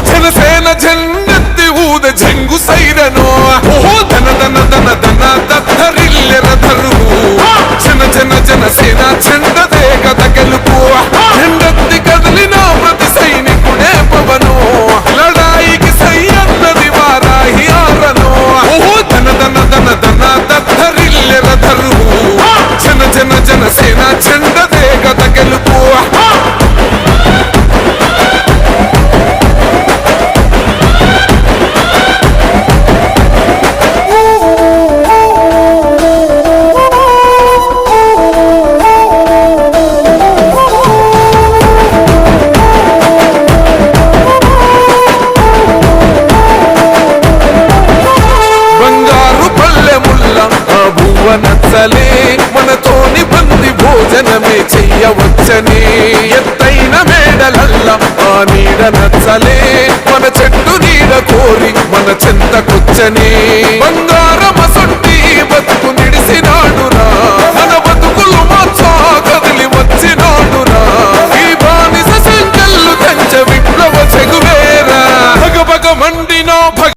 జనసేన జెండెత్తి ఊద జంగు siren ఓహో ధన ధన ధన ధన దద్దరిల్లెర ధరువు జన జన జనసేన జెండదే కథ గెలుపు జెండెత్తి కదిలిన ప్రతి సైనికుడే పవను లడాయికి సై అన్నది వారాహి ఆరను ఓహో ధన ధన ధన ధన దద్దరిల్లెర ధరువు జన జన జనసేన జెండదే కథ గెలుపు నచ్చలే మనతోని బంది భోజనమే చెయ్యవచ్చని ఎత్తైన మేడలల్ల ఆ నీడ నచ్చలే మన చెట్టు నీడ కోరి మన చెంతకొచ్చని బంగారమసొంటి బతుకు నిడిసినాడురా